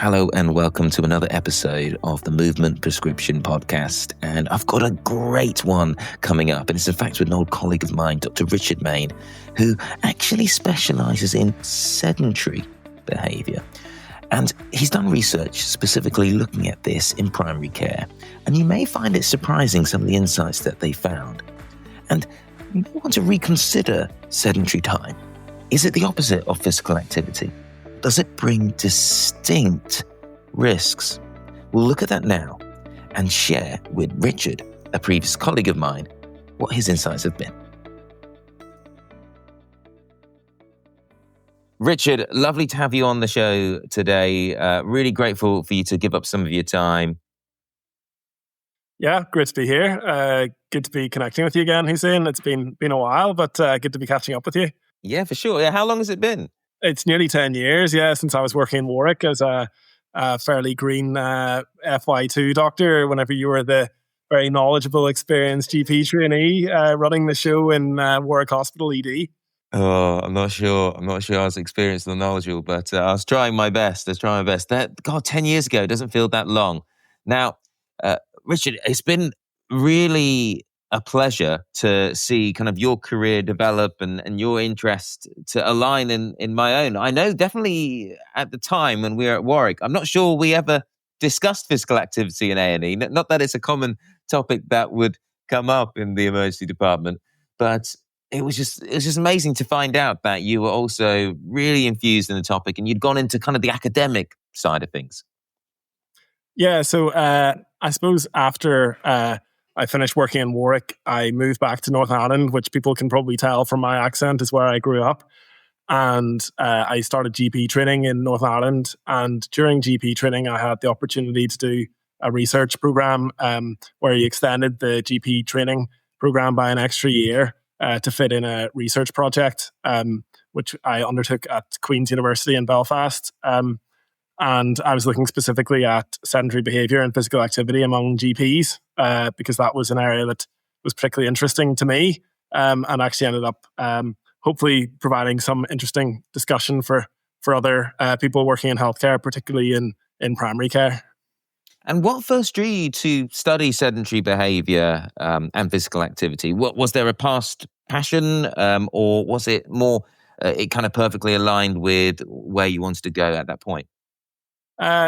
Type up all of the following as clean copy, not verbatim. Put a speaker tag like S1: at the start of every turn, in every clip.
S1: Hello and welcome to another episode of the Movement Prescription Podcast. And I've got a great one coming up. And it's in fact with an old colleague of mine, Dr. Richard Mayne, who actually specialises in sedentary behaviour. And he's done research specifically looking at this in primary care. And you may find it surprising, some of the insights that they found. And you want to reconsider sedentary time. Is it the opposite of physical activity? Does it bring distinct risks? We'll look at that now and share with Richard, a previous colleague of mine, what his insights have been. Richard, lovely to have you on the show today. Really grateful for you to give up some of your time.
S2: Yeah, great to be here. Good to be connecting with you again, Hussein. It's been a while, but good to be catching up with you.
S1: Yeah, for sure. Yeah, how long has it been?
S2: It's nearly 10 years, since I was working in Warwick as a fairly green FY2 doctor, whenever you were the very knowledgeable, experienced GP trainee running the show in Warwick Hospital ED.
S1: Oh, I'm not sure I was experienced or knowledgeable, but I was trying my best. God, 10 years ago, it doesn't feel that long. Now, Richard, it's been really a pleasure to see kind of your career develop and your interest to align in my own. I know definitely at the time when we were at Warwick, I'm not sure we ever discussed physical activity in A&E. Not that it's a common topic that would come up in the emergency department, but it was just amazing to find out that you were also really infused in the topic and you'd gone into kind of the academic side of things.
S2: Yeah, so I suppose after I finished working in Warwick, I moved back to Northern Ireland, which people can probably tell from my accent is where I grew up. And I started GP training in Northern Ireland. And during GP training, I had the opportunity to do a research program where he extended the GP training program by an extra year to fit in a research project, which I undertook at Queen's University in Belfast. And I was looking specifically at sedentary behaviour and physical activity among GPs because that was an area that was particularly interesting to me and actually ended up hopefully providing some interesting discussion for other people working in healthcare, particularly in primary care.
S1: And what first drew you to study sedentary behaviour and physical activity? Was there a past passion or was it more, it kind of perfectly aligned with where you wanted to go at that point?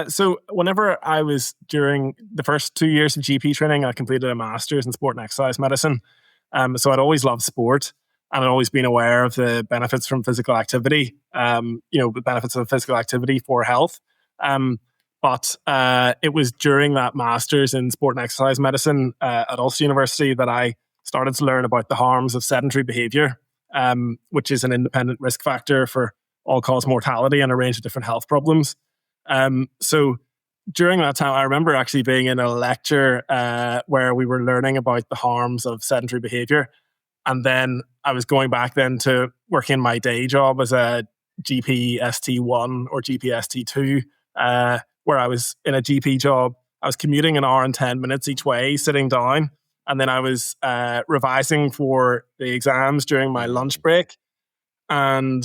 S2: So whenever I was during the first 2 years of GP training, I completed a master's in sport and exercise medicine. So I'd always loved sport and I'd always been aware of the benefits from physical activity, the benefits of physical activity for health. But it was during that master's in sport and exercise medicine at Ulster University that I started to learn about the harms of sedentary behaviour, which is an independent risk factor for all-cause mortality and a range of different health problems. So during that time, I remember actually being in a lecture where we were learning about the harms of sedentary behaviour. And then I was going back then to working in my day job as a GP ST1 or GP ST2, where I was in a GP job. I was commuting an hour and 10 minutes each way, sitting down. And then I was revising for the exams during my lunch break. And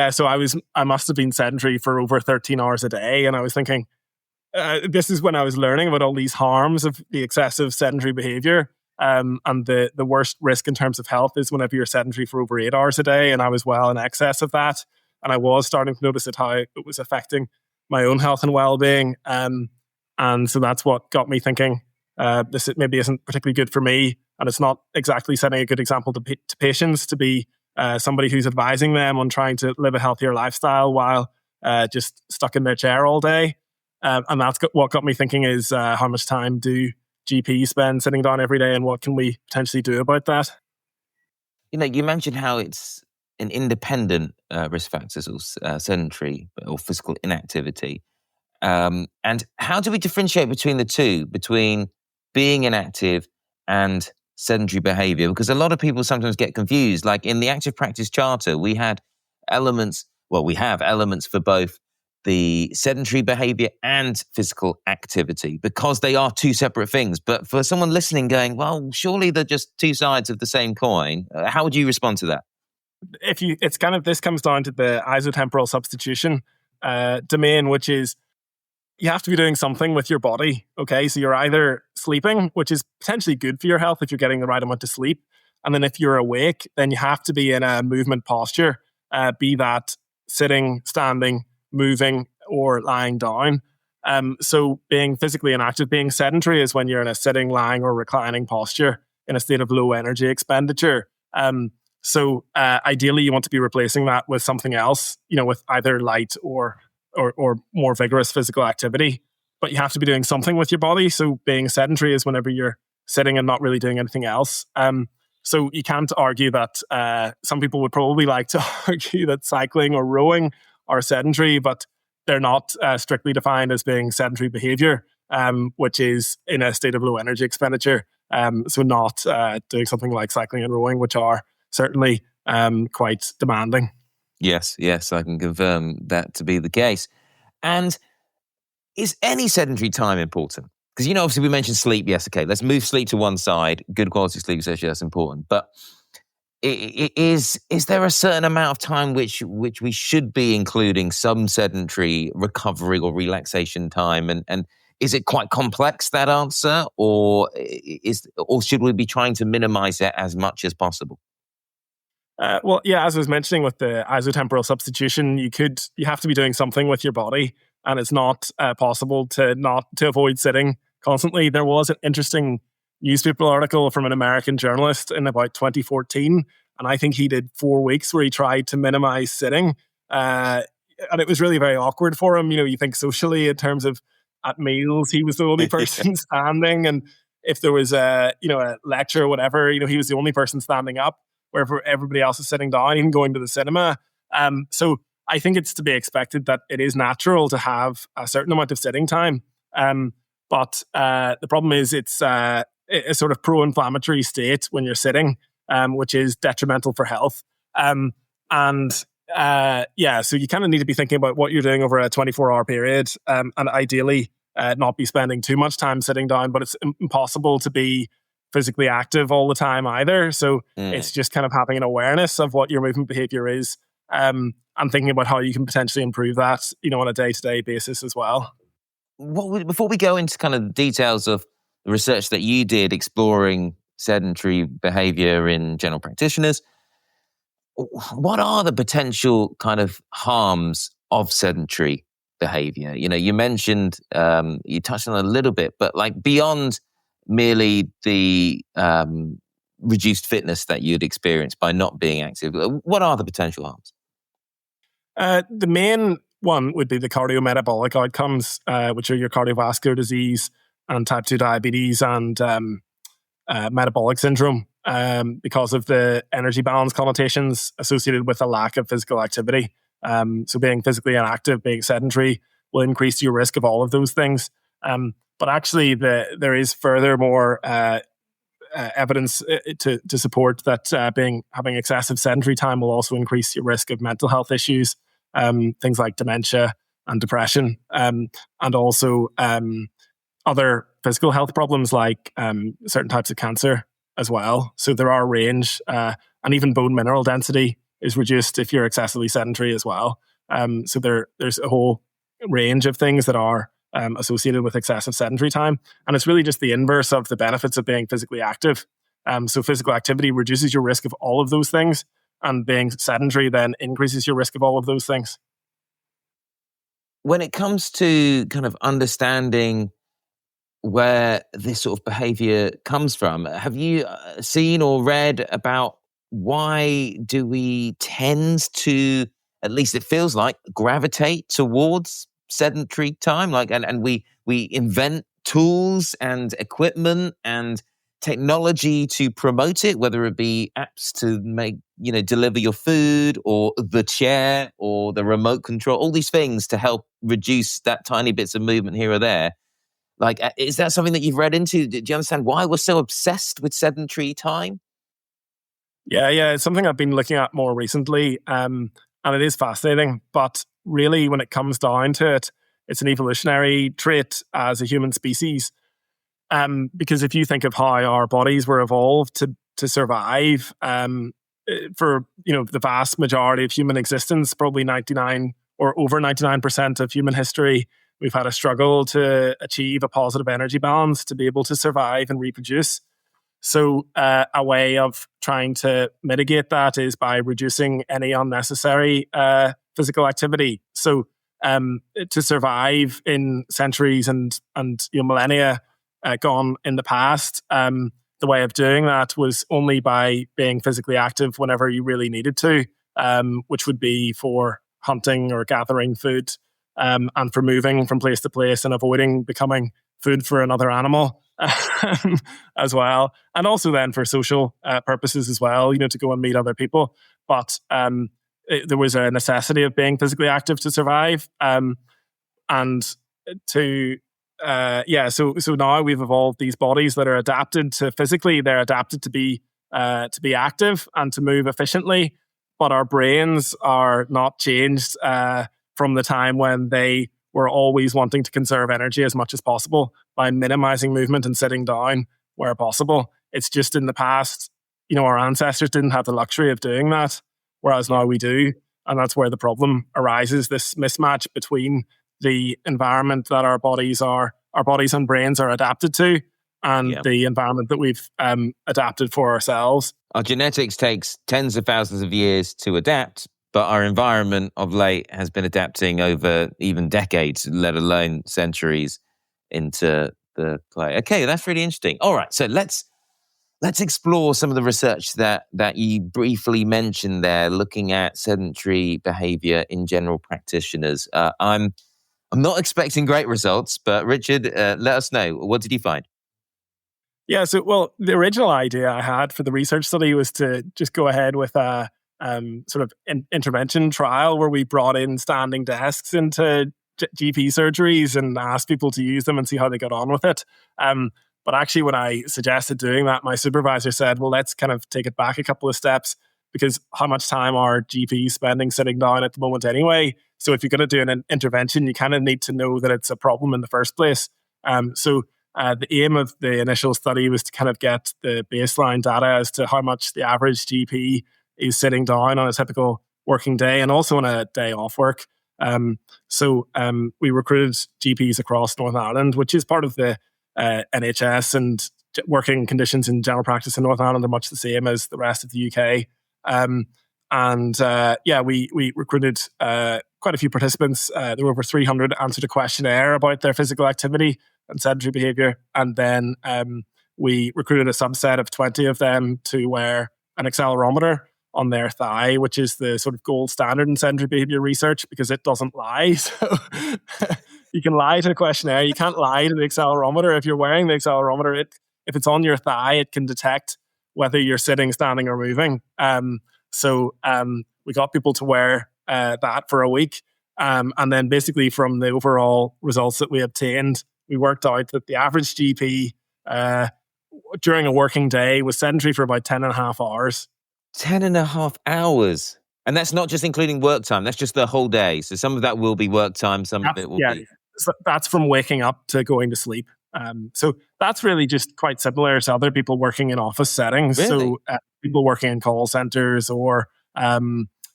S2: so I must have been sedentary for over 13 hours a day. And I was thinking, this is when I was learning about all these harms of the excessive sedentary behavior. And the worst risk in terms of health is whenever you're sedentary for over 8 hours a day. And I was well in excess of that. And I was starting to notice how it was affecting my own health and well-being. And so that's what got me thinking, this maybe isn't particularly good for me. And it's not exactly setting a good example to patients to be somebody who's advising them on trying to live a healthier lifestyle while just stuck in their chair all day. And that's what got me thinking is how much time do GPs spend sitting down every day and what can we potentially do about that?
S1: You mentioned how it's an independent risk factors or sedentary or physical inactivity. And how do we differentiate between the two, between being inactive and sedentary behavior? Because a lot of people sometimes get confused. Like in the active practice charter, we have elements for both the sedentary behavior and physical activity because they are two separate things. But for someone listening going, well, surely they're just two sides of the same coin. How would you respond to that?
S2: This comes down to the isotemporal substitution domain, which is you have to be doing something with your body. Okay, so you're either sleeping, which is potentially good for your health if you're getting the right amount of sleep, and then if you're awake, then you have to be in a movement posture, be that sitting, standing, moving, or lying down. So being physically inactive, being sedentary, is when you're in a sitting, lying, or reclining posture in a state of low energy expenditure. Ideally, you want to be replacing that with something else, with either light or more vigorous physical activity. But you have to be doing something with your body. So being sedentary is whenever you're sitting and not really doing anything else. So you can't argue that some people would probably like to argue that cycling or rowing are sedentary, but they're not strictly defined as being sedentary behavior, which is in a state of low energy expenditure. So not doing something like cycling and rowing, which are certainly quite demanding.
S1: Yes, I can confirm that to be the case. And is any sedentary time important? Because, obviously we mentioned sleep. Yes, okay, let's move sleep to one side. Good quality sleep, especially, that's important. But is there a certain amount of time which we should be including some sedentary recovery or relaxation time? And is it quite complex, that answer? Or should we be trying to minimize it as much as possible?
S2: Well, yeah, as I was mentioning with the isotemporal substitution, you have to be doing something with your body, and it's not possible to avoid sitting constantly. There was an interesting newspaper article from an American journalist in about 2014, and I think he did 4 weeks where he tried to minimize sitting, and it was really very awkward for him. You think socially in terms of at meals, he was the only person standing, and if there was a lecture or whatever, he was the only person standing up, where everybody else is sitting down, even going to the cinema. So I think it's to be expected that it is natural to have a certain amount of sitting time. But the problem is it's a sort of pro-inflammatory state when you're sitting, which is detrimental for health. So you kind of need to be thinking about what you're doing over a 24-hour period, and ideally not be spending too much time sitting down, but it's impossible to be physically active all the time either. So it's just kind of having an awareness of what your movement behavior is, and thinking about how you can potentially improve that, on a day-to-day basis as well.
S1: Before we go into kind of details of the research that you did exploring sedentary behavior in general practitioners, what are the potential kind of harms of sedentary behavior? You mentioned, you touched on it a little bit, but like beyond merely the reduced fitness that you'd experience by not being active, what are the potential harms?
S2: The main one would be the cardiometabolic outcomes, which are your cardiovascular disease and type 2 diabetes and metabolic syndrome, because of the energy balance connotations associated with a lack of physical activity. So being physically inactive, being sedentary, will increase your risk of all of those things. But actually, there is furthermore evidence to support that having excessive sedentary time will also increase your risk of mental health issues, things like dementia and depression, and also other physical health problems like certain types of cancer as well. So there are a range, and even bone mineral density is reduced if you're excessively sedentary as well. So there's a whole range of things that are associated with excessive sedentary time. And it's really just the inverse of the benefits of being physically active. So physical activity reduces your risk of all of those things, and being sedentary then increases your risk of all of those things.
S1: When it comes to kind of understanding where this sort of behavior comes from, have you seen or read about why do we tend to, at least it feels like, gravitate towards sedentary time? And we invent tools and equipment and technology to promote it, whether it be apps to make, deliver your food, or the chair, or the remote control, all these things to help reduce that tiny bits of movement here or there. Is that something that you've read into? Do you understand why we're so obsessed with sedentary time?
S2: Yeah, it's something I've been looking at more recently, and it is fascinating. But really, when it comes down to it, it's an evolutionary trait as a human species. Because if you think of how our bodies were evolved to survive, for the vast majority of human existence, probably 99 or over 99% of human history, we've had a struggle to achieve a positive energy balance to be able to survive and reproduce. So a way of trying to mitigate that is by reducing any unnecessary physical activity. So to survive in centuries and millennia gone in the past, the way of doing that was only by being physically active whenever you really needed to, which would be for hunting or gathering food, and for moving from place to place and avoiding becoming food for another animal as well. And also then for social purposes as well, to go and meet other people. But there was a necessity of being physically active to survive. And to so now we've evolved these bodies that are adapted to physically, they're adapted to be active and to move efficiently, but our brains are not changed from the time when they were always wanting to conserve energy as much as possible by minimizing movement and sitting down where possible. It's just in the past, our ancestors didn't have the luxury of doing that, whereas now we do, and that's where the problem arises, this mismatch between the environment that our bodies and brains are adapted to, and the environment that we've adapted for ourselves.
S1: Our genetics takes tens of thousands of years to adapt, but our environment of late has been adapting over even decades, let alone centuries, into the play. Okay, that's really interesting. All right, so let's explore some of the research that you briefly mentioned there, looking at sedentary behavior in general practitioners. I'm not expecting great results, but Richard, let us know. What did you find?
S2: Yeah, so, the original idea I had for the research study was to just go ahead with a sort of intervention trial where we brought in standing desks into GP surgeries and asked people to use them and see how they got on with it. But actually, when I suggested doing that, my supervisor said, well, let's kind of take it back a couple of steps, because how much time are GPs spending sitting down at the moment anyway? So if you're going to do an intervention, you kind of need to know that it's a problem in the first place. The aim of the initial study was to kind of get the baseline data as to how much the average GP is sitting down on a typical working day and also on a day off work. We recruited GPs across Northern Ireland, which is part of the NHS, and working conditions in general practice in Northern Ireland are much the same as the rest of the UK. We recruited quite a few participants. There were over 300 answered a questionnaire about their physical activity and sedentary behavior. And then we recruited a subset of 20 of them to wear an accelerometer on their thigh, which is the sort of gold standard in sedentary behavior research because it doesn't lie. So you can lie to a questionnaire. You can't lie to the accelerometer. If you're wearing the accelerometer, if it's on your thigh, it can detect whether you're sitting, standing, or moving. We got people to wear that for a week. And then basically from the overall results that we obtained, we worked out that the average GP during a working day was sedentary for about 10 and a half hours.
S1: 10 and a half hours. And that's not just including work time. That's just the whole day. So some of that will be work time. Some of it will be.
S2: So that's from waking up to going to sleep. So that's really just quite similar to other people working in office settings.
S1: Really?
S2: So people working in call centers or, maybe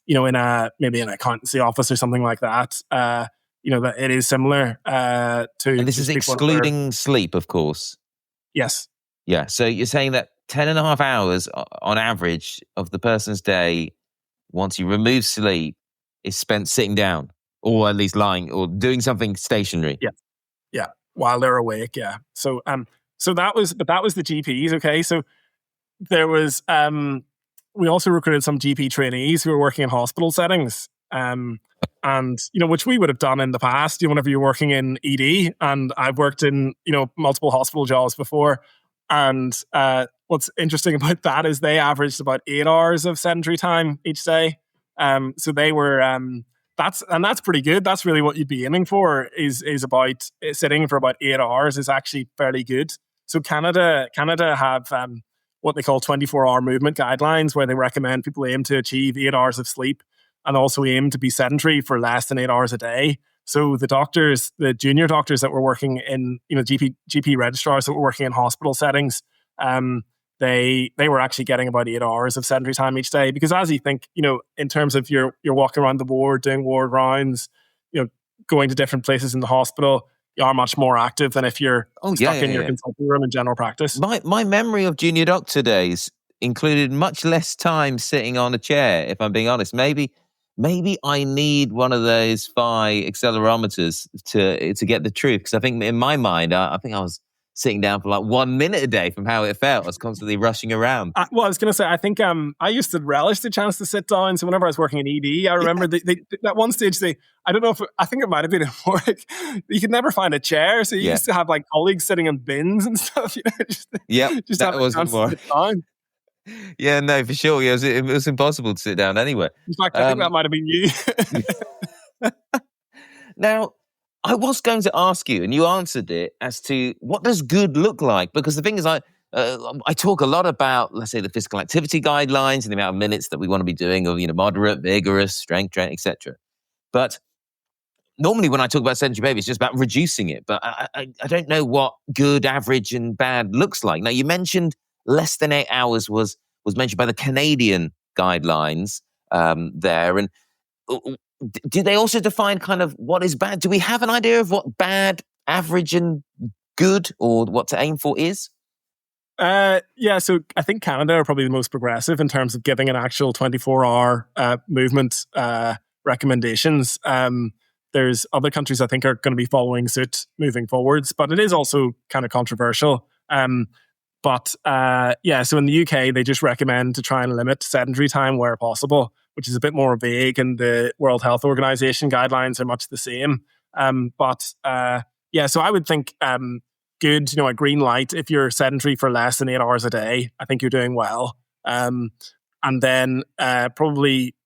S2: an accountancy office or something like that. That it is similar to.
S1: And this is excluding sleep, of course.
S2: Yes.
S1: Yeah. So you're saying that 10 and a half hours on average of the person's day, once you remove sleep, is spent sitting down or at least lying or doing something stationary.
S2: Yeah. Yeah. While they're awake. Yeah. So that was the GPs. Okay. So there was, we also recruited some GP trainees who were working in hospital settings. Which we would have done in the past, whenever you're working in ED, and I've worked in, multiple hospital jobs before. And what's interesting about that is they averaged about 8 hours of sedentary time each day. So they were, that's pretty good. That's really what you'd be aiming for is about sitting for about 8 hours is actually fairly good. So Canada have what they call 24-hour movement guidelines, where they recommend people aim to achieve 8 hours of sleep and also aim to be sedentary for less than 8 hours a day. So the junior doctors that were working in, GP registrars that were working in hospital settings, they were actually getting about 8 hours of sedentary time each day. Because as you think, in terms of you're walking around the ward, doing ward rounds, going to different places in the hospital, you are much more active than if you're stuck in your consulting room in general practice.
S1: My memory of junior doctor days included much less time sitting on a chair, if I'm being honest. Maybe I need one of those phi accelerometers to get the truth. Because I think in my mind, I think I was sitting down for like 1 minute a day from how it felt. I was constantly rushing around.
S2: Well, I was going to say, I think I used to relish the chance to sit down. So whenever I was working in ED, I remember they at one stage, I don't know if, I think it might have been in work, you could never find a chair. So you used to have like colleagues sitting in bins and stuff, just
S1: that
S2: have
S1: was
S2: a chance
S1: more.
S2: to sit down.
S1: Yeah, no, for sure. Yeah, it was impossible to sit down anywhere.
S2: In fact, I think that might have been you.
S1: Now, I was going to ask you, and you answered it, as to what does good look like? Because the thing is, I talk a lot about, let's say, the physical activity guidelines and the amount of minutes that we want to be doing, of moderate, vigorous, strength training, etc. But normally, when I talk about sedentary behavior, it's just about reducing it. But I don't know what good, average, and bad looks like. Now, you mentioned less than 8 hours was mentioned by the Canadian guidelines there, and do they also define kind of what is bad? Do we have an idea of what bad, average, and good, or what to aim for is?
S2: Yeah, so I think Canada are probably the most progressive in terms of giving an actual 24-hour movement recommendations. There's other countries I think are going to be following suit moving forwards, but it is also kind of controversial. So in the UK, they just recommend to try and limit sedentary time where possible, which is a bit more vague, and the World Health Organization guidelines are much the same. So I would think good, a green light if you're sedentary for less than 8 hours a day. I think you're doing well. And then probably,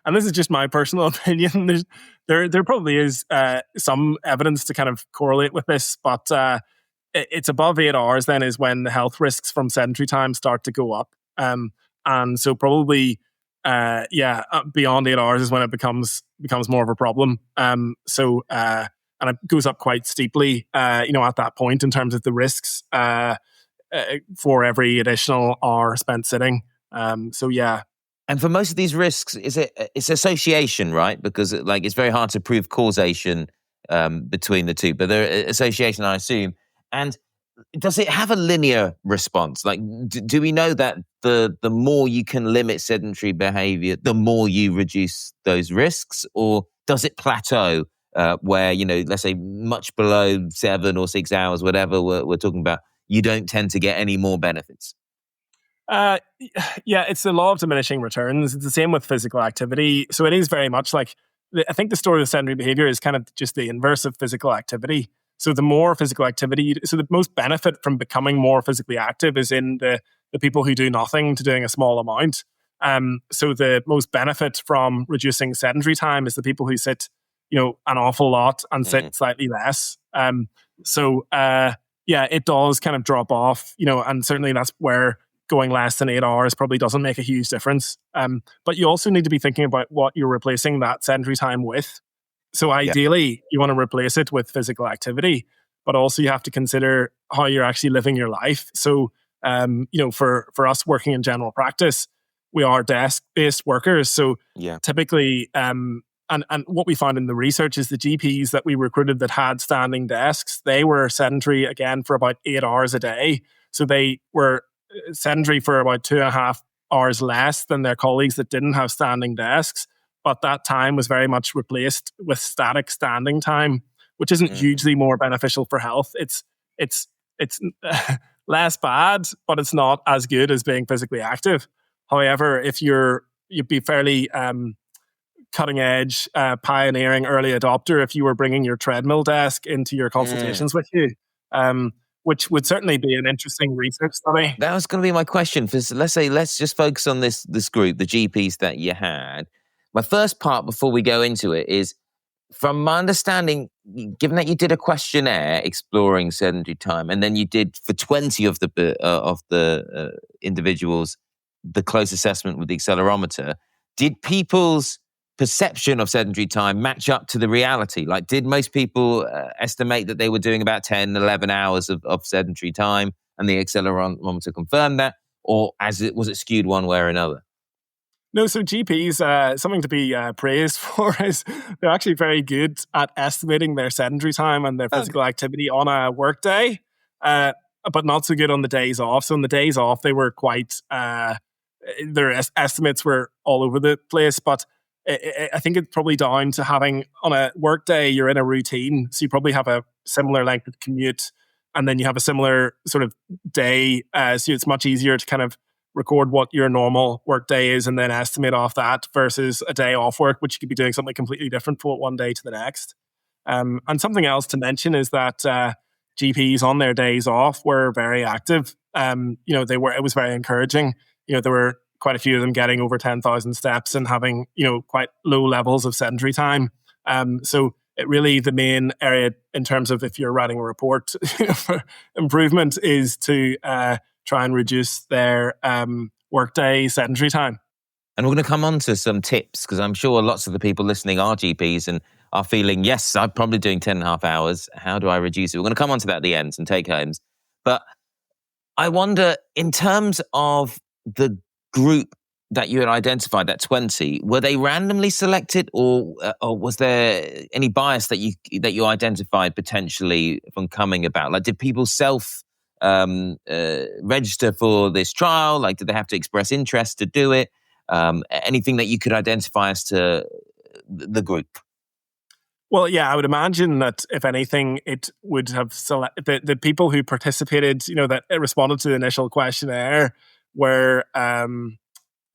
S2: and this is just my personal opinion, there probably is some evidence to kind of correlate with this, but it's above 8 hours then is when the health risks from sedentary time start to go up. And so probably, beyond 8 hours is when it becomes more of a problem. And it goes up quite steeply, at that point in terms of the risks for every additional hour spent sitting.
S1: And for most of these risks, it's association, right? Because it's very hard to prove causation between the two, but there association, I assume. And does it have a linear response? Like, do we know that the more you can limit sedentary behavior, the more you reduce those risks, or does it plateau where let's say much below 7 or 6 hours, whatever we're talking about, you don't tend to get any more benefits?
S2: It's the law of diminishing returns. It's the same with physical activity. So it is very much like, I think the story of sedentary behavior is kind of just the inverse of physical activity. So the more physical activity, so the most benefit from becoming more physically active is in the people who do nothing to doing a small amount. So the most benefit from reducing sedentary time is the people who sit, an awful lot and sit slightly less. It does kind of drop off, and certainly that's where going less than 8 hours probably doesn't make a huge difference. But you also need to be thinking about what you're replacing that sedentary time with. So ideally, you want to replace it with physical activity, but also you have to consider how you're actually living your life. So, for us working in general practice, we are desk-based workers. So typically, and what we found in the research is the GPs that we recruited that had standing desks, they were sedentary again for about 8 hours a day. So they were sedentary for about 2.5 hours less than their colleagues that didn't have standing desks. But that time was very much replaced with static standing time, which isn't hugely more beneficial for health. It's less bad, but it's not as good as being physically active. However, if you'd be fairly cutting edge, pioneering early adopter if you were bringing your treadmill desk into your consultations with you, which would certainly be an interesting research study.
S1: That was going to be my question. Let's just focus on this group, the GPs that you had. My first part before we go into it is, from my understanding, given that you did a questionnaire exploring sedentary time, and then you did for 20 of the individuals the close assessment with the accelerometer, did people's perception of sedentary time match up to the reality? Like, did most people estimate that they were doing about 10, 11 hours of sedentary time, and the accelerometer confirmed that, or was it skewed one way or another?
S2: No, so GPs, something to be praised for is they're actually very good at estimating their sedentary time and their
S1: Okay.
S2: physical activity on a workday, uh, but not so good on the days off. So on the days off, they were quite, their estimates were all over the place. But I think it's probably down to having on a workday, you're in a routine. So you probably have a similar length of commute and then you have a similar sort of day. So it's much easier to kind of record what your normal work day is and then estimate off that versus a day off work, which you could be doing something completely different from one day to the next. And something else to mention is that GPs on their days off were very active. It was very encouraging. There were quite a few of them getting over 10,000 steps and having, quite low levels of sedentary time. So it really, the main area in terms of if you're writing a report for improvement is to try and reduce their workday sedentary time.
S1: And we're going to come on to some tips because I'm sure lots of the people listening are GPs and are feeling, yes, I'm probably doing 10 and a half hours. How do I reduce it? We're going to come on to that at the end and take homes. But I wonder, in terms of the group that you had identified, that 20, were they randomly selected or was there any bias that you identified potentially from coming about? Like, did people register for this trial? Like, did they have to express interest to do it? Anything that you could identify as to the group?
S2: Well, yeah, I would imagine that if anything, it would have the people who participated, that responded to the initial questionnaire were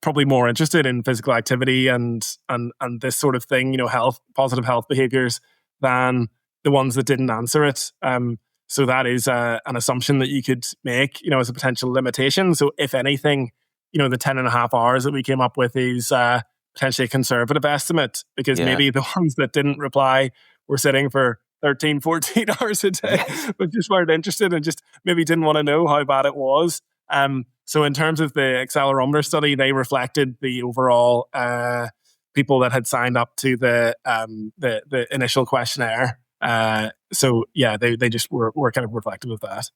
S2: probably more interested in physical activity and this sort of thing, positive health behaviors than the ones that didn't answer it. So that is an assumption that you could make, as a potential limitation. So if anything, the 10 and a half hours that we came up with is potentially a conservative estimate because maybe the ones that didn't reply were sitting for 13, 14 hours a day, but just weren't interested and just maybe didn't want to know how bad it was. So in terms of the accelerometer study, they reflected the overall people that had signed up to the initial questionnaire. They just were kind of reflective of that.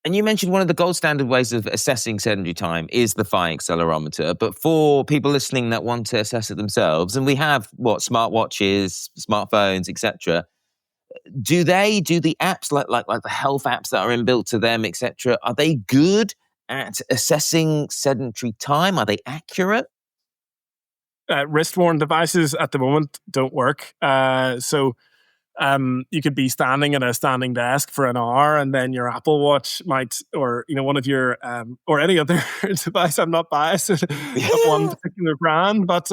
S1: And you mentioned one of the gold standard ways of assessing sedentary time is the Phi accelerometer. But for people listening that want to assess it themselves, and we have smartwatches, smartphones, etc. Do they do the apps like the health apps that are inbuilt to them, etc.? Are they good at assessing sedentary time? Are they accurate?
S2: Wrist-worn devices at the moment don't work. You could be standing at a standing desk for an hour and then your Apple Watch might, or, one of your, or any other device, I'm not biased of one particular brand, but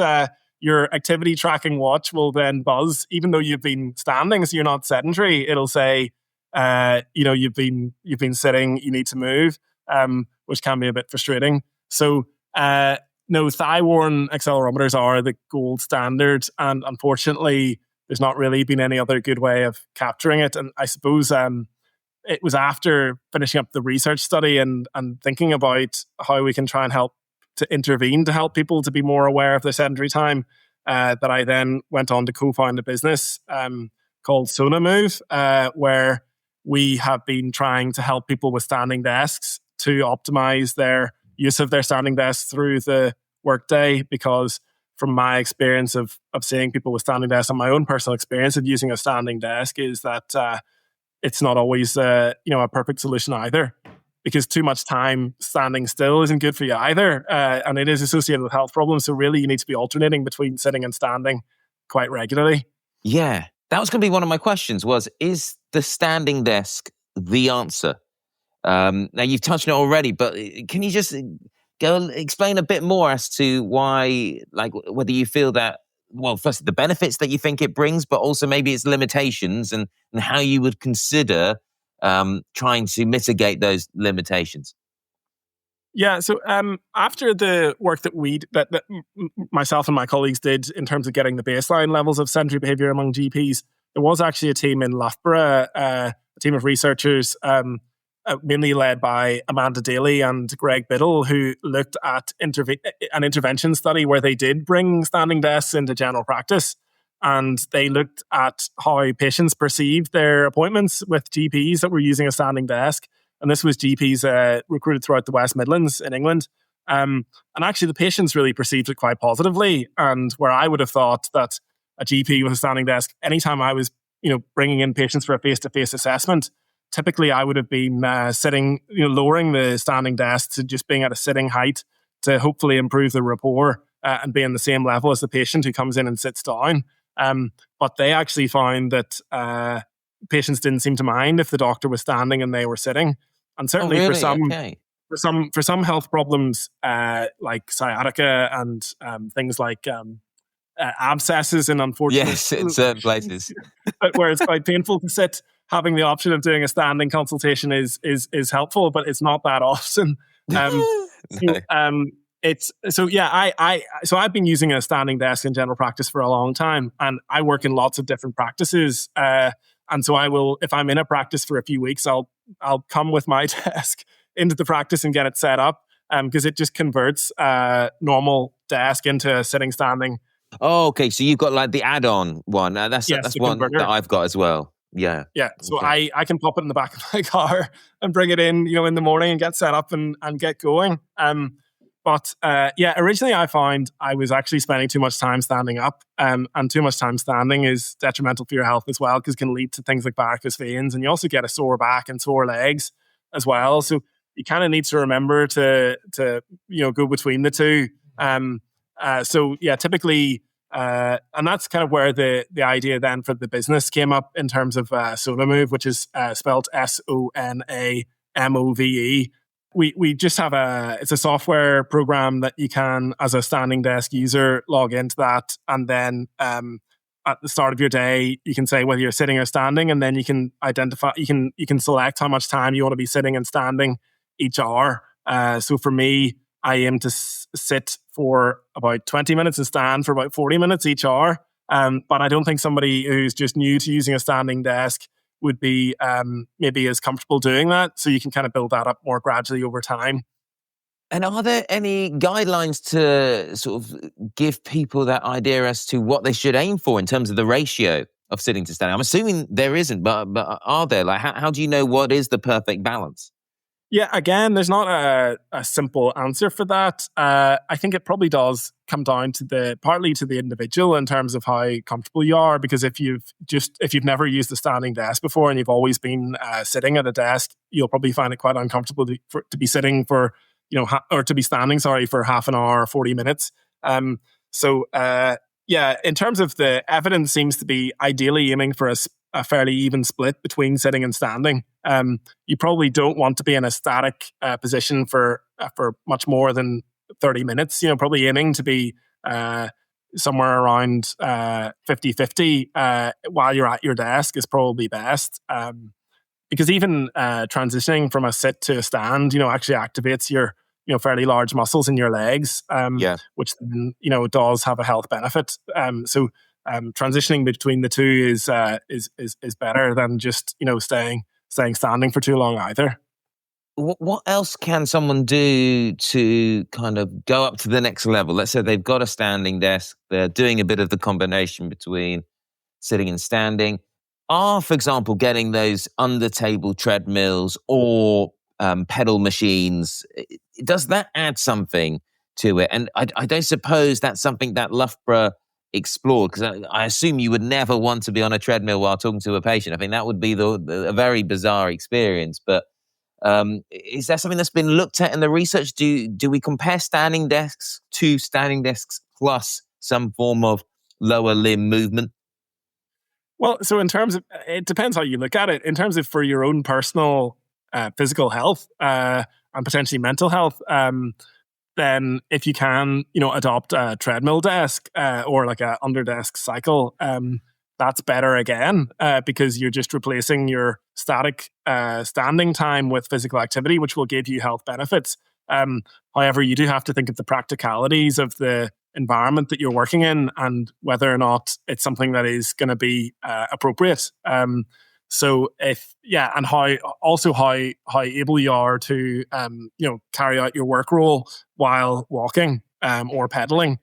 S2: your activity tracking watch will then buzz, even though you've been standing, so you're not sedentary. It'll say, you've been sitting, you need to move, which can be a bit frustrating. So, no, thigh-worn accelerometers are the gold standard, and unfortunately, there's not really been any other good way of capturing it. And I suppose it was after finishing up the research study and thinking about how we can try and help to intervene to help people to be more aware of their sedentary time that I then went on to co-found a business called SonaMove, where we have been trying to help people with standing desks to optimize their use of their standing desks through the workday, because from my experience of seeing people with standing desks and my own personal experience of using a standing desk is that it's not always a perfect solution either, because too much time standing still isn't good for you either, and it is associated with health problems. So really you need to be alternating between sitting and standing quite regularly.
S1: Yeah, that was going to be one of my questions is the standing desk the answer? Now you've touched on it already, but can you just go explain a bit more as to why, like whether you feel that, well, first the benefits that you think it brings, but also maybe its limitations and how you would consider trying to mitigate those limitations?
S2: Yeah, so after the work that myself and my colleagues did in terms of getting the baseline levels of sedentary behaviour among GPs, there was actually a team in Loughborough, a team of researchers, mainly led by Amanda Daly and Greg Biddle, who looked at an intervention study where they did bring standing desks into general practice. And they looked at how patients perceived their appointments with GPs that were using a standing desk. And this was GPs recruited throughout the West Midlands in England. And actually, the patients really perceived it quite positively. And where I would have thought that a GP with a standing desk, anytime I was, bringing in patients for a face-to-face assessment, typically I would have been sitting, lowering the standing desk to just being at a sitting height to hopefully improve the rapport and be on the same level as the patient who comes in and sits down. But they actually found that patients didn't seem to mind if the doctor was standing and they were sitting. And certainly for some
S1: Okay.
S2: for some health problems like sciatica and things like abscesses in unfortunate
S1: Yes, in certain places.
S2: where it's quite painful to sit, having the option of doing a standing consultation is helpful, but it's not that often.
S1: No.
S2: So I've been using a standing desk in general practice for a long time, and I work in lots of different practices. And so I will, if I'm in a practice for a few weeks, I'll come with my desk into the practice and get it set up, because it just converts normal desk into a sitting standing.
S1: Oh, okay. So you've got like the add-on one. That's one
S2: converter
S1: that I've got as well. Yeah.
S2: Yeah. So
S1: Okay.
S2: I can pop it in the back of my car and bring it in, in the morning and get set up and get going. But originally I found I was actually spending too much time standing up, and too much time standing is detrimental for your health as well, because it can lead to things like varicose veins, and you also get a sore back and sore legs as well. So you kind of need to remember to go between the two. Typically, and that's kind of where the idea then for the business came up in terms of Sonamove, which is spelled SONAMOVE. We just have it's a software program that you can, as a standing desk user, log into that, and then at the start of your day, you can say whether you're sitting or standing, and then you can identify, you can select how much time you want to be sitting and standing each hour. So for me, I aim to sit for about 20 minutes and stand for about 40 minutes each hour. But I don't think somebody who's just new to using a standing desk would be maybe as comfortable doing that. So you can kind of build that up more gradually over time.
S1: And are there any guidelines to sort of give people that idea as to what they should aim for in terms of the ratio of sitting to standing? I'm assuming there isn't, but are there? Like, how do you know what is the perfect balance?
S2: Yeah, again, there's not a simple answer for that. I think it probably does come down to partly to the individual in terms of how comfortable you are. Because if you've never used a standing desk before and you've always been sitting at a desk, you'll probably find it quite uncomfortable to be sitting for or to be standing, for half an hour or 40 minutes. In terms of the evidence, seems to be ideally aiming for a fairly even split between sitting and standing. You probably don't want to be in a static position for much more than 30 minutes. Probably aiming to be somewhere around 50-50 while you're at your desk is probably best. Because even transitioning from a sit to a stand, actually activates your fairly large muscles in your legs, which then, does have a health benefit. Transitioning between the two is better than just staying standing for too long either.
S1: What else can someone do to kind of go up to the next level? Let's say they've got a standing desk, they're doing a bit of the combination between sitting and standing. For example, getting those under-table treadmills or pedal machines, does that add something to it? And I don't suppose that's something that Loughborough explored, because I assume you would never want to be on a treadmill while talking to a patient. I think that would be a very bizarre experience. But is that something that's been looked at in the research? Do we compare standing desks to standing desks plus some form of lower limb movement?
S2: Well, so in terms of, it depends how you look at it. In terms of for your own personal physical health and potentially mental health, then if you can, adopt a treadmill desk or like a under desk cycle, that's better again, because you're just replacing your static standing time with physical activity, which will give you health benefits. However, you do have to think of the practicalities of the environment that you're working in and whether or not it's something that is going to be appropriate. And how able you are to carry out your work role while walking or pedaling.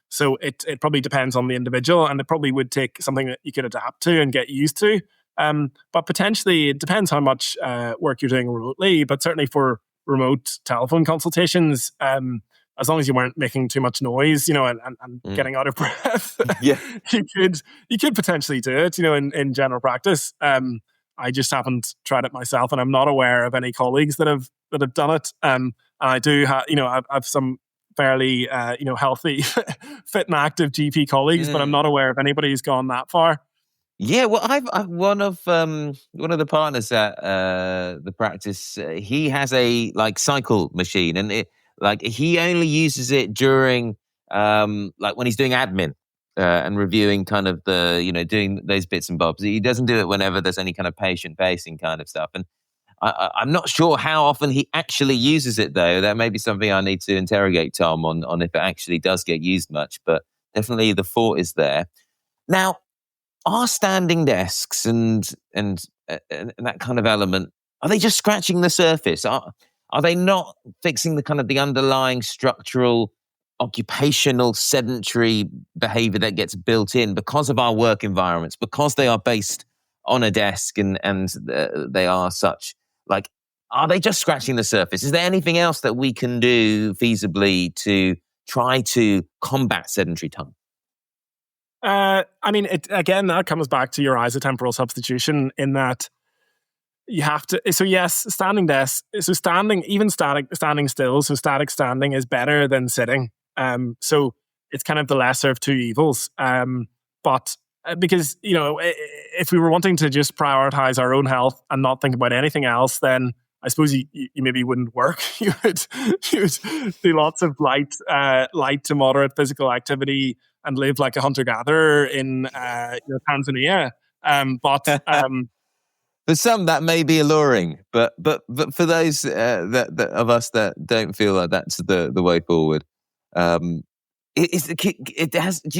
S2: So it probably depends on the individual, and it probably would take something that you could adapt to and get used to. But potentially it depends how much work you're doing remotely. But certainly for remote telephone consultations, as long as you weren't making too much noise, and getting out of breath,
S1: Yeah.
S2: you could potentially do it, in general practice. I just haven't tried it myself, and I'm not aware of any colleagues that have done it. And I do have, I've some fairly, healthy, fit and active GP colleagues, but I'm not aware of anybody who's gone that far.
S1: Yeah, well, I've one of the partners at the practice. He has a cycle machine, and he only uses it during when he's doing admin and reviewing kind of doing those bits and bobs. He doesn't do it whenever there's any kind of patient facing kind of stuff. And I'm not sure how often he actually uses it, though. That may be something I need to interrogate Tom on if it actually does get used much. But definitely the thought is there. Now, are standing desks and that kind of element, are they just scratching the surface? Are they not fixing the kind of the underlying structural, occupational, sedentary behavior that gets built in because of our work environments, because they are based on a desk and they are such? Are they just scratching the surface? Is there anything else that we can do feasibly to try to combat sedentary time?
S2: Again, that comes back to your isotemporal substitution in that you have to. So yes, standing desk. So standing still. So static standing is better than sitting. So it's kind of the lesser of two evils. But because if we were wanting to just prioritize our own health and not think about anything else, then I suppose you maybe wouldn't work. You would do lots of light to moderate physical activity and live like a hunter-gatherer in Tanzania.
S1: For some, that may be alluring, but for those that of us that don't feel like that's the way forward, do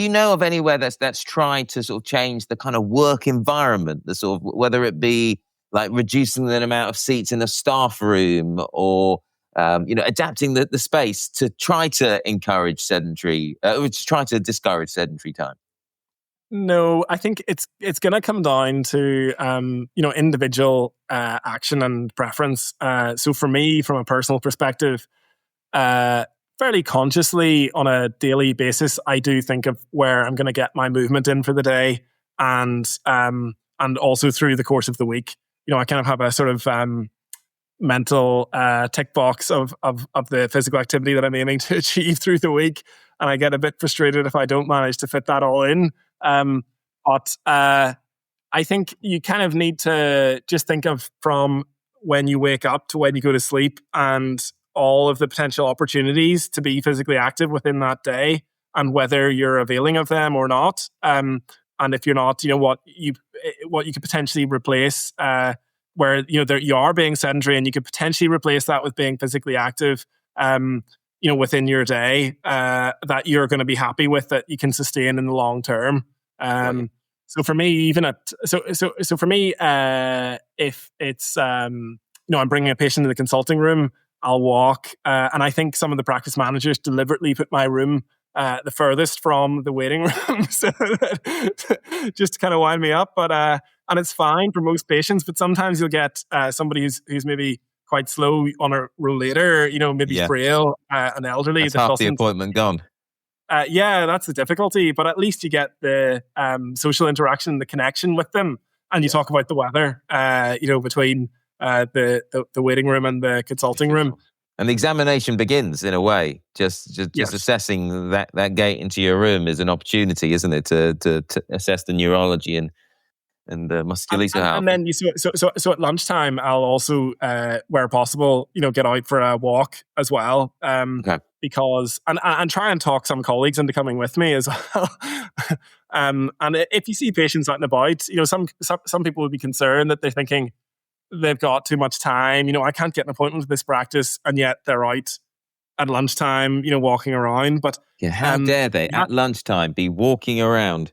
S1: you know of anywhere that's tried to sort of change the kind of work environment, the sort of, whether it be like reducing the amount of seats in a staff room or adapting the space to try to encourage try to discourage sedentary time?
S2: No, I think it's going to come down to individual action and preference. So for me, from a personal perspective, fairly consciously on a daily basis, I do think of where I'm going to get my movement in for the day, and also through the course of the week. I kind of have a sort of mental tick box of the physical activity that I'm aiming to achieve through the week, and I get a bit frustrated if I don't manage to fit that all in. But I think you kind of need to just think of from when you wake up to when you go to sleep and all of the potential opportunities to be physically active within that day and whether you're availing of them or not. And if you're not, what you could potentially replace, where you are being sedentary, and you could potentially replace that with being physically active, within your day, that you're going to be happy with, that you can sustain in the long term. So for me, if it's I'm bringing a patient to the consulting room, I'll walk, and I think some of the practice managers deliberately put my room the furthest from the waiting room, so just to kind of wind me up. But and it's fine for most patients, but sometimes you'll get somebody who's maybe quite slow on a rollator, maybe frail and elderly.
S1: That's half the appointment gone.
S2: Yeah, that's the difficulty. But at least you get the social interaction, the connection with them, and you talk about the weather, between the waiting room and the consulting room.
S1: And the examination begins in a way. Just assessing that gate into your room is an opportunity, isn't it, to assess the neurology and the musculoskeletal health.
S2: And then so at lunchtime, I'll also, where possible, get out for a walk as well.
S1: Okay.
S2: Because and try and talk some colleagues into coming with me as well. And if you see patients out and about, some people would be concerned that they're thinking they've got too much time. I can't get an appointment with this practice, and yet they're out at lunchtime, walking around. But
S1: how dare they at lunchtime be walking around?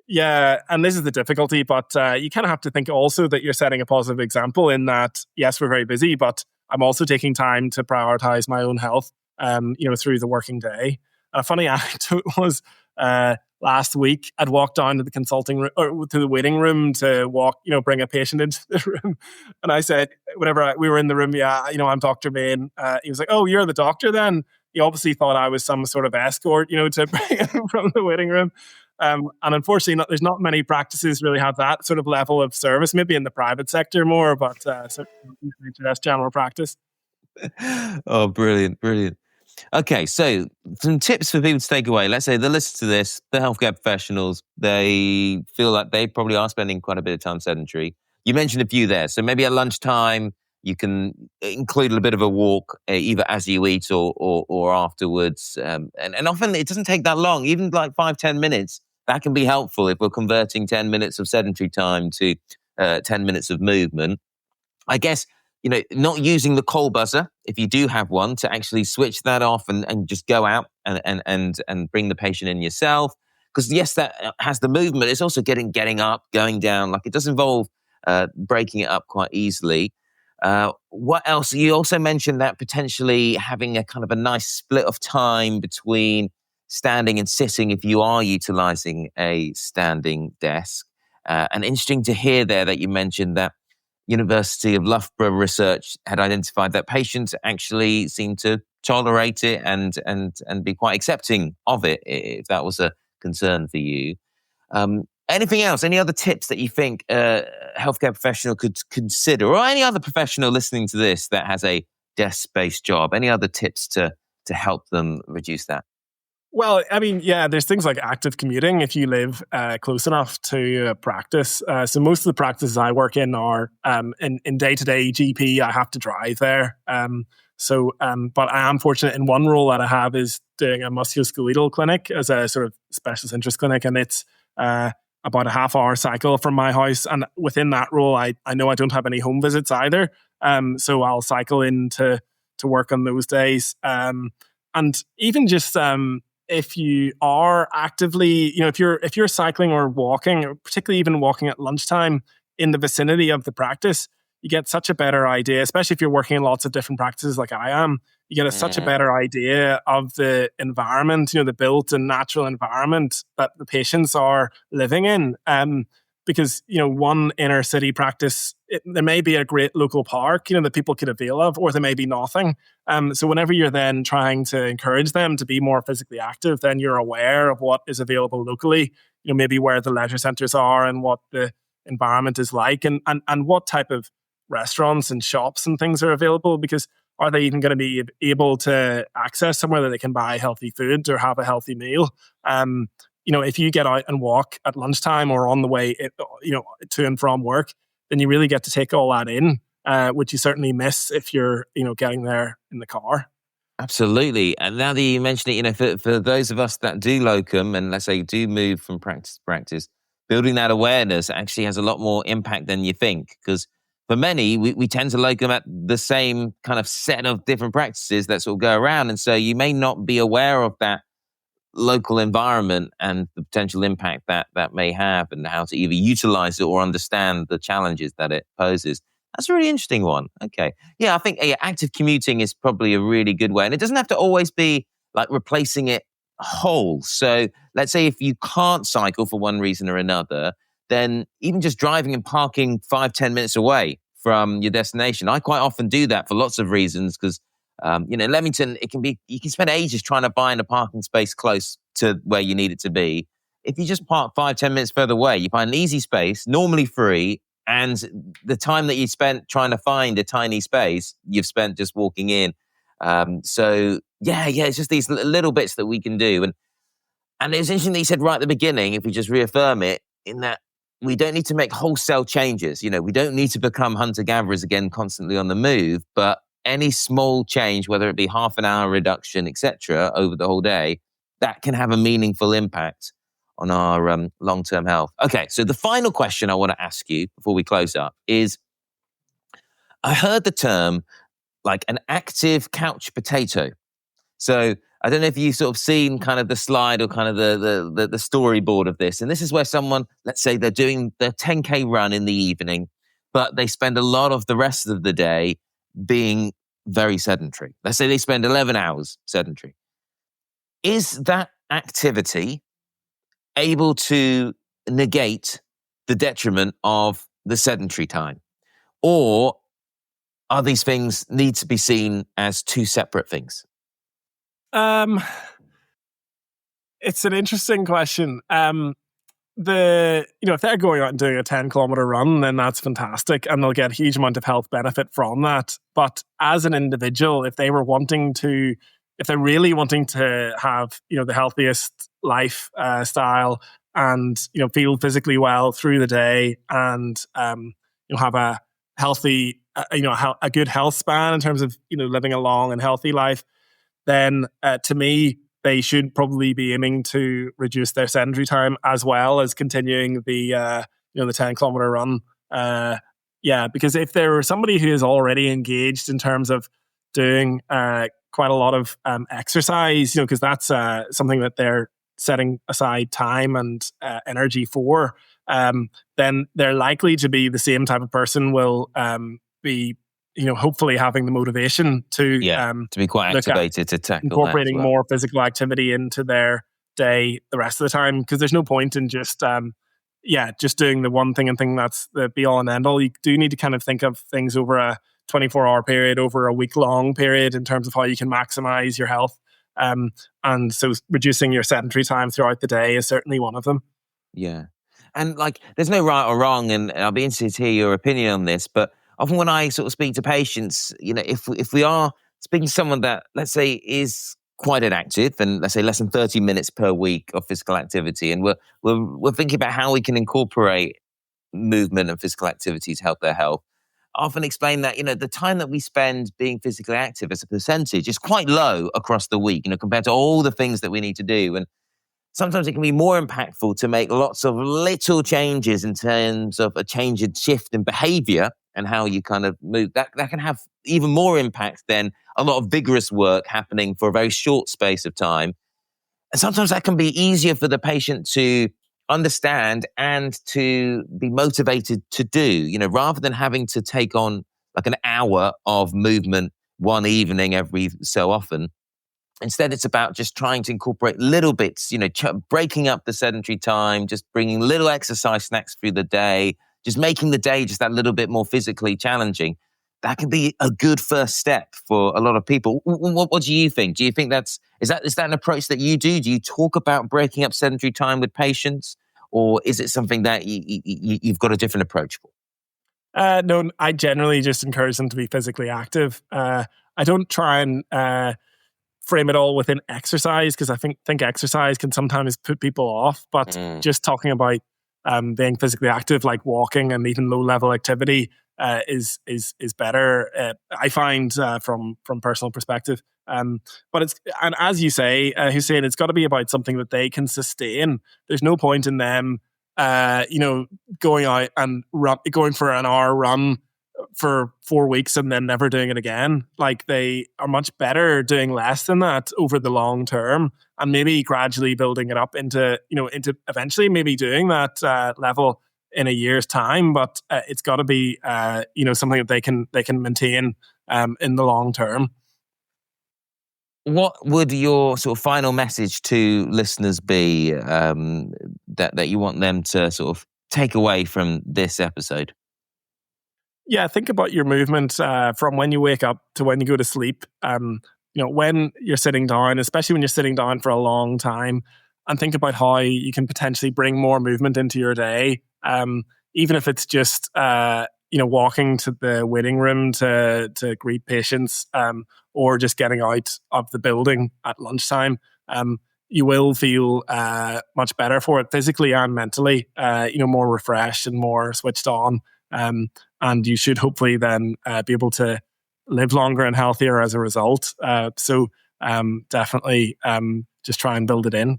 S2: Yeah, and this is the difficulty, but you kind of have to think also that you're setting a positive example in that, yes, we're very busy, but I'm also taking time to prioritize my own health, through the working day. A funny anecdote was last week, I'd walked down to the consulting room or to the waiting room to bring a patient into the room. And I said, whenever we were in the room, I'm Dr. Mayne. He was like, oh, you're the doctor then? He obviously thought I was some sort of escort, to bring him from the waiting room. And unfortunately, there's not many practices really have that sort of level of service, maybe in the private sector more, but that's general practice.
S1: Oh, brilliant, brilliant. Okay, so some tips for people to take away. Let's say they listen to this, the healthcare professionals, they feel like they probably are spending quite a bit of time sedentary. You mentioned a few there. So maybe at lunchtime, you can include a bit of a walk, either as you eat or afterwards. And often it doesn't take that long, even like 5-10 minutes. That can be helpful if we're converting 10 minutes of sedentary time to 10 minutes of movement. I guess, not using the call buzzer, if you do have one, to actually switch that off and just go out and bring the patient in yourself. Because yes, that has the movement. It's also getting up, going down. Like, it does involve breaking it up quite easily. What else? You also mentioned that potentially having a kind of a nice split of time between standing and sitting if you are utilizing a standing desk. And interesting to hear there that you mentioned that University of Loughborough research had identified that patients actually seem to tolerate it and be quite accepting of it, if that was a concern for you. Anything else? Any other tips that you think a healthcare professional could consider, or any other professional listening to this that has a desk-based job? Any other tips to help them reduce that?
S2: Well, I mean, there's things like active commuting if you live close enough to a practice. So most of the practices I work in are in day-to-day GP. I have to drive there. But I am fortunate in one role that I have is doing a musculoskeletal clinic as a sort of specialist interest clinic, and it's about a half-hour cycle from my house. And within that role, I know I don't have any home visits either. So I'll cycle in to work on those days. And even just if you are actively, if you're cycling or walking, or particularly even walking at lunchtime in the vicinity of the practice, you get such a better idea, especially if you're working in lots of different practices like I am. You get such a better idea of the environment, the built and natural environment that the patients are living in. Because, one inner city practice, there may be a great local park, that people could avail of, or there may be nothing. So whenever you're then trying to encourage them to be more physically active, then you're aware of what is available locally, maybe where the leisure centres are and what the environment is like, and what type of restaurants and shops and things are available, because are they even going to be able to access somewhere that they can buy healthy food or have a healthy meal? If you get out and walk at lunchtime or on the way, to and from work, then you really get to take all that in, which you certainly miss if you're, getting there in the car.
S1: Absolutely. And now that you mention it, for those of us that do locum and let's say do move from practice to practice, building that awareness actually has a lot more impact than you think. Because for many, we tend to locum at the same kind of set of different practices that sort of go around. And so you may not be aware of that local environment and the potential impact that may have, and how to either utilize it or understand the challenges that it poses. That's a really interesting one. Okay. Yeah, I think active commuting is probably a really good way. And it doesn't have to always be like replacing it whole. So let's say if you can't cycle for one reason or another, then even just driving and parking 5-10 minutes away from your destination. I quite often do that for lots of reasons because in Leamington, you can spend ages trying to find a parking space close to where you need it to be. If you just park 5-10 minutes further away, you find an easy space, normally free, and the time that you spent trying to find a tiny space, you've spent just walking in. It's just these little bits that we can do. And it's interesting that you said right at the beginning, if we just reaffirm it, in that we don't need to make wholesale changes. We don't need to become hunter-gatherers again, constantly on the move, but any small change, whether it be half an hour reduction, etc., over the whole day, that can have a meaningful impact on our long-term health. Okay, so the final question I want to ask you before we close up is, I heard the term like an active couch potato. So I don't know if you've sort of seen kind of the slide or kind of the storyboard of this. And this is where someone, let's say they're doing their 10K run in the evening, but they spend a lot of the rest of the day being very sedentary. Let's say they spend 11 hours sedentary. Is that activity able to negate the detriment of the sedentary time? Or are these things need to be seen as two separate things?
S2: It's an interesting question. If they're going out and doing a 10-kilometer run, then that's fantastic, and they'll get a huge amount of health benefit from that. But as an individual, if they're really wanting to have the healthiest life style, and feel physically well through the day, and have a healthy a good health span in terms of living a long and healthy life, then to me, they should probably be aiming to reduce their sedentary time as well as continuing the 10-kilometer run. Because if they're somebody who is already engaged in terms of doing quite a lot of exercise, because that's something that they're setting aside time and energy for, then they're likely to be the same type of person will be hopefully having the motivation to
S1: be quite activated to tackle
S2: incorporating
S1: that as well.
S2: more physical activity into their day the rest of the time, because there's no point in just doing the one thing and thinking that's the be all and end all. You do need to kind of think of things over a 24-hour period, over a week-long period, in terms of how you can maximize your health. And so reducing your sedentary time throughout the day is certainly one of them.
S1: Yeah. And there's no right or wrong, and I'll be interested to hear your opinion on this, but often when I sort of speak to patients, if we are speaking to someone that, let's say, is quite inactive, and let's say less than 30 minutes per week of physical activity, and we're thinking about how we can incorporate movement and physical activity to help their health, I often explain that, the time that we spend being physically active as a percentage is quite low across the week, compared to all the things that we need to do. And sometimes it can be more impactful to make lots of little changes in terms of a change and shift in behavior and how you kind of move. That can have even more impact than a lot of vigorous work happening for a very short space of time. And sometimes that can be easier for the patient to understand and to be motivated to do, rather than having to take on an hour of movement one evening every so often. Instead, it's about just trying to incorporate little bits, breaking up the sedentary time, just bringing little exercise snacks through the day, just making the day just that little bit more physically challenging. That can be a good first step for a lot of people. What do you think? Do you think is that an approach that you do? Do you talk about breaking up sedentary time with patients, or is it something that you've got a different approach for?
S2: No, I generally just encourage them to be physically active. I don't try and frame it all within exercise, because I think exercise can sometimes put people off. But just talking about being physically active, like walking and even low level activity, is better. I find from personal perspective. But and as you say, Hussein, it's got to be about something that they can sustain. There's no point in them, going out and going for an hour run for 4 weeks and then never doing it again. They are much better doing less than that over the long term, and maybe gradually building it up into eventually maybe doing that level in a year's time. But it's got to be something that they can maintain in the long term.
S1: What would your sort of final message to listeners be, that you want them to sort of take away from this episode?
S2: Yeah, think about your movement from when you wake up to when you go to sleep. When you're sitting down, especially when you're sitting down for a long time, and think about how you can potentially bring more movement into your day. Even if it's just walking to the waiting room to greet patients, or just getting out of the building at lunchtime. You will feel much better for it physically and mentally. More refreshed and more switched on. And you should hopefully then be able to live longer and healthier as a result. So definitely just try and build it in.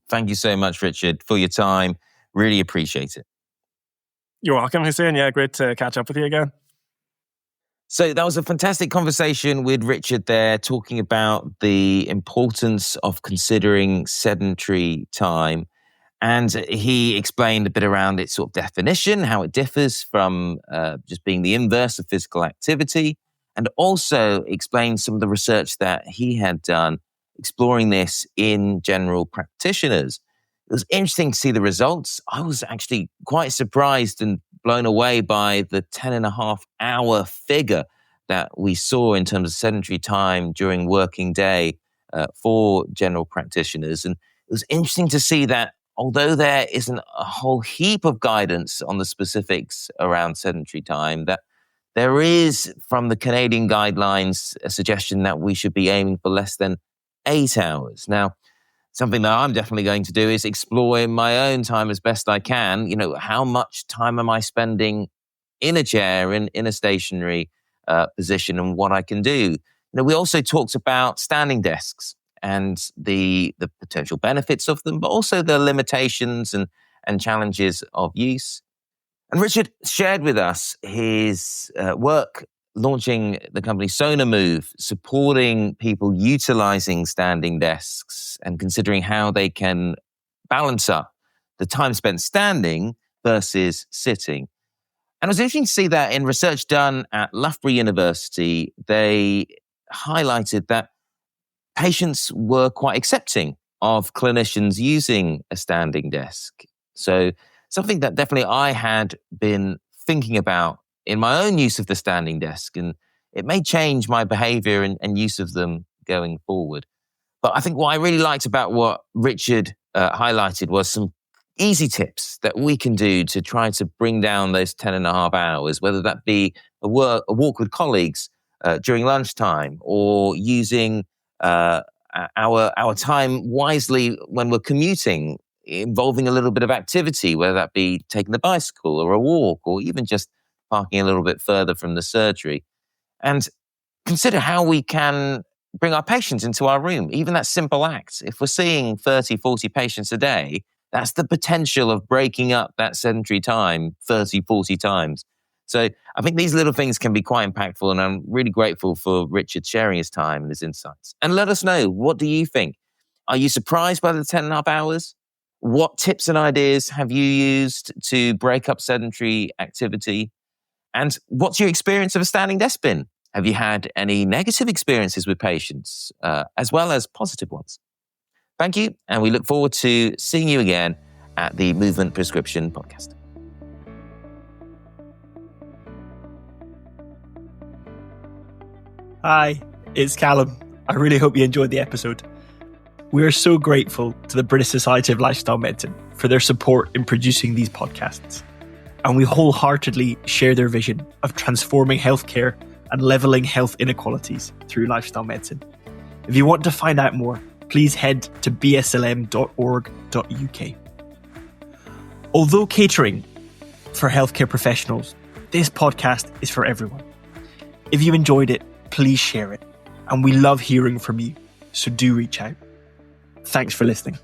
S1: Thank you so much, Richard, for your time. Really appreciate it.
S2: You're welcome, Hussein. Yeah, great to catch up with you again.
S1: So that was a fantastic conversation with Richard there, talking about the importance of considering sedentary time. And he explained a bit around its sort of definition, how it differs from just being the inverse of physical activity, and also explained some of the research that he had done exploring this in general practitioners. It was interesting to see the results. I was actually quite surprised and blown away by the 10.5-hour figure that we saw in terms of sedentary time during working day for general practitioners. And it was interesting to see that although there isn't a whole heap of guidance on the specifics around sedentary time, that there is, from the Canadian guidelines, a suggestion that we should be aiming for less than 8 hours. Now, something that I'm definitely going to do is explore in my own time as best I can. How much time am I spending in a chair, in a stationary position, and what I can do. We also talked about standing desks and the potential benefits of them, but also the limitations and challenges of use. And Richard shared with us his work launching the company SonaMove, supporting people utilizing standing desks and considering how they can balance up the time spent standing versus sitting. And it was interesting to see that in research done at Loughborough University, they highlighted that patients were quite accepting of clinicians using a standing desk. So something that definitely I had been thinking about in my own use of the standing desk, and it may change my behavior and use of them going forward. But I think what I really liked about what Richard highlighted was some easy tips that we can do to try to bring down those 10.5 hours, whether that be a walk with colleagues during lunchtime, or using our time wisely when we're commuting, involving a little bit of activity, whether that be taking the bicycle or a walk, or even just parking a little bit further from the surgery. And consider how we can bring our patients into our room, even that simple act. If we're seeing 30, 40 patients a day, that's the potential of breaking up that sedentary time 30, 40 times. So I think these little things can be quite impactful, and I'm really grateful for Richard sharing his time and his insights. And let us know, what do you think? Are you surprised by the 10.5 hours? What tips and ideas have you used to break up sedentary activity? And what's your experience of a standing desk been? Have you had any negative experiences with patients, as well as positive ones? Thank you, and we look forward to seeing you again at the Movement Prescription Podcast.
S3: Hi, it's Callum. I really hope you enjoyed the episode. We are so grateful to the British Society of Lifestyle Medicine for their support in producing these podcasts. And we wholeheartedly share their vision of transforming healthcare and levelling health inequalities through lifestyle medicine. If you want to find out more, please head to bslm.org.uk. Although catering for healthcare professionals, this podcast is for everyone. If you enjoyed it, please share it. And we love hearing from you, so do reach out. Thanks for listening.